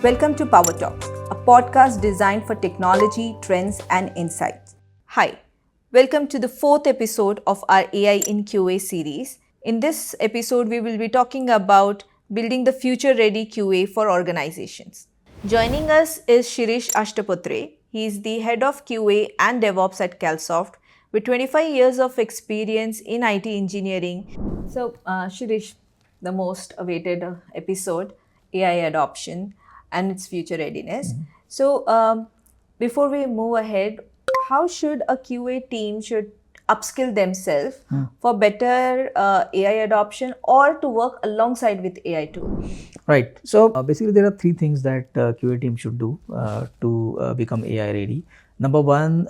Welcome to Power Talks, a podcast designed for technology, trends, and insights. Hi, welcome to the fourth episode of our AI in QA series. In this episode, we will be talking about building the future-ready QA for organizations. Joining us is Shrish Ashtaputre. He is the head of QA and DevOps at Calsoft with 25 years of experience in IT engineering. So, Shrish, the most awaited episode, AI adoption and its future readiness. So, before we move ahead, how should a QA team should upskill themselves for better AI adoption or to work alongside with AI tools? Right. So basically, there are three things that QA team should do to become AI ready. Number one,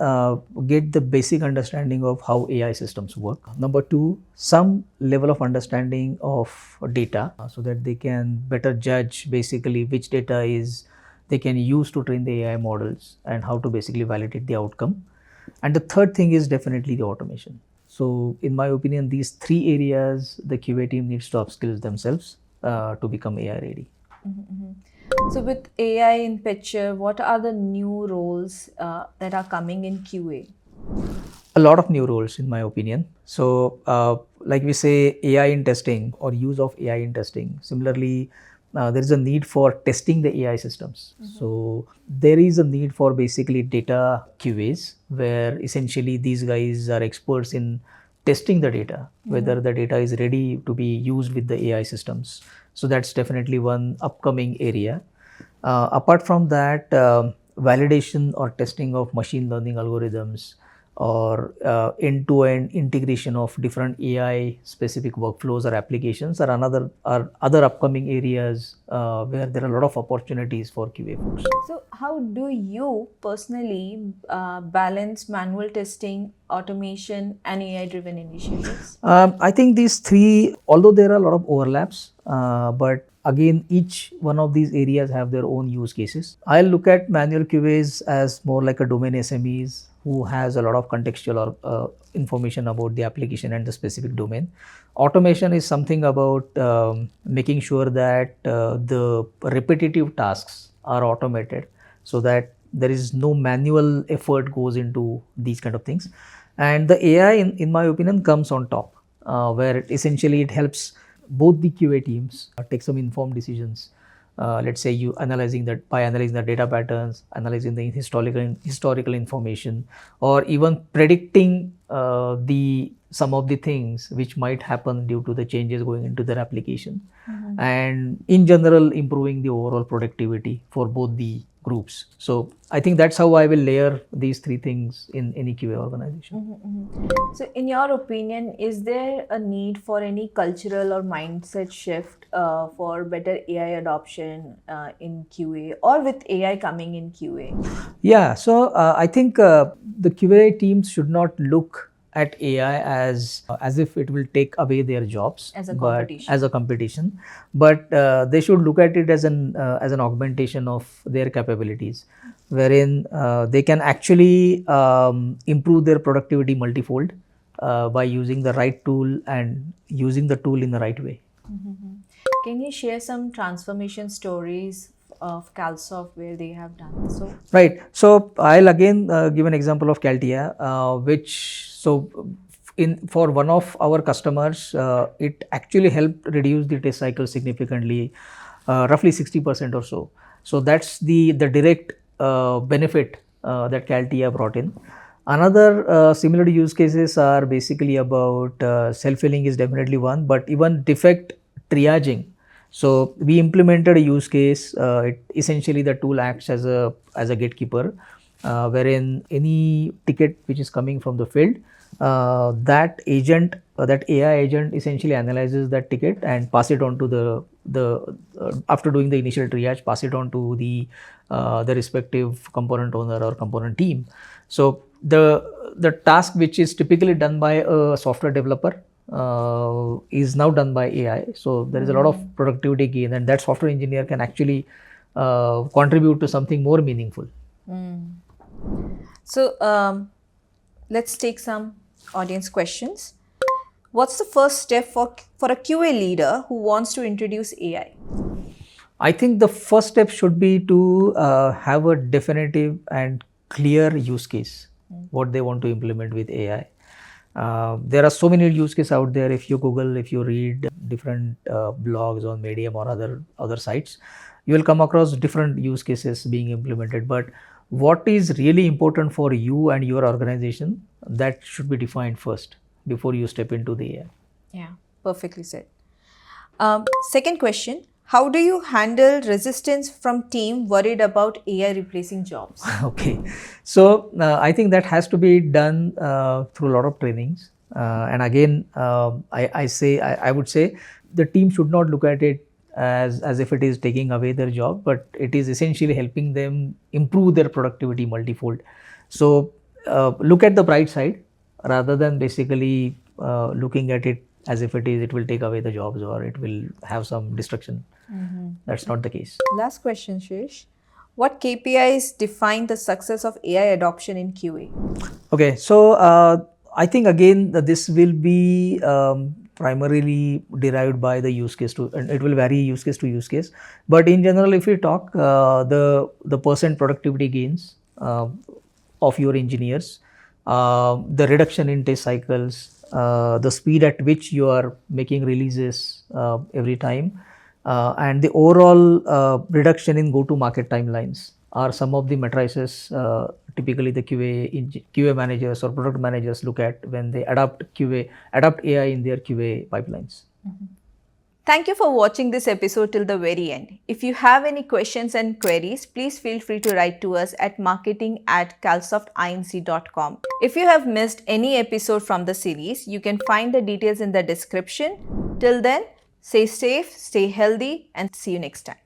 get the basic understanding of how AI systems work. Number two, some level of understanding of data so that they can better judge basically which data is they can use to train the AI models and how to basically validate the outcome. And the third thing is definitely the automation. So in my opinion, these three areas the QA team needs to upskill themselves to become AI ready. So, with AI in picture, what are the new roles that are coming in QA? A lot of new roles in my opinion. So like we say AI in testing or use of AI in testing. Similarly, there is a need for testing the AI systems. So there is a need for basically data QAs where essentially these guys are experts in testing the data, whether the data is ready to be used with the AI systems. So that's definitely one upcoming area. Apart from that, validation or testing of machine learning algorithms or end-to-end integration of different AI specific workflows or applications are other upcoming areas where there are a lot of opportunities for QA folks. So, how do you personally balance manual testing, automation, and AI-driven initiatives? I think these three, although there are a lot of overlaps, but again, each one of these areas have their own use cases. I look at manual QAs as more like a domain SMEs who has a lot of contextual or information about the application and the specific domain. Automation is something about making sure that the repetitive tasks are automated so that there is no manual effort goes into these kind of things. And the AI, in my opinion, comes on top, where essentially it helps both the QA teams take some informed decisions. Let's say you analyzing the data patterns, analyzing the historical information, or even predicting some of the things which might happen due to the changes going into their application, and in general improving the overall productivity for both the groups. So I think that's how I will layer these three things in any QA organization. So, in your opinion, is there a need for any cultural or mindset shift for better AI adoption in QA or with AI coming in QA? Yeah, so I think the QA teams should not look at AI as if it will take away their jobs As a competition. but they should look at it as an augmentation of their capabilities, wherein they can actually improve their productivity multifold by using the right tool and using the tool in the right way. Can you share some transformation stories of Calsoft where they have done so? Right. So I'll again give an example of CalTIA, for one of our customers, it actually helped reduce the test cycle significantly, roughly 60% or so. So that's the direct benefit that CalTIA brought in. Another similar use cases are basically about self-healing is definitely one, but even defect triaging. So we implemented a use case. Essentially the tool acts as a gatekeeper, wherein any ticket which is coming from the field, that AI agent essentially analyzes that ticket and pass it on to the after doing the initial triage, pass it on to the respective component owner or component team. So the task which is typically done by a software developer is now done by AI. So there is a lot of productivity gain, and that software engineer can actually contribute to something more meaningful. So let's take some audience questions. What's the first step for a QA leader who wants to introduce AI? I think the first step should be to have a definitive and clear use case, what they want to implement with AI. There are so many use cases out there. If you Google, if you read different blogs on Medium or other sites, you will come across different use cases being implemented. But what is really important for you and your organization, that should be defined first before you step into the AI. Yeah, perfectly said. Second question, how do you handle resistance from team worried about AI replacing jobs? Okay, so I think that has to be done through a lot of trainings. And again, I would say the team should not look at it as if it is taking away their job, but it is essentially helping them improve their productivity multifold. So look at the bright side rather than basically looking at it as if it will take away the jobs or it will have some destruction. That's not the case. Last question, Shrish. What KPIs define the success of AI adoption in QA? Okay, so I think again this will be primarily derived by the use case and it will vary use case to use case. But in general, if we talk the percent productivity gains of your engineers, the reduction in test cycles, the speed at which you are making releases every time, and the overall reduction in go-to-market timelines are some of the matrices typically the QA managers or product managers look at when they adopt AI in their QA pipelines. Thank you for watching this episode till the very end. If you have any questions and queries, please feel free to write to us at marketing@calsoftinc.com. If you have missed any episode from the series, you can find the details in the description. Till then, stay safe, stay healthy, and see you next time.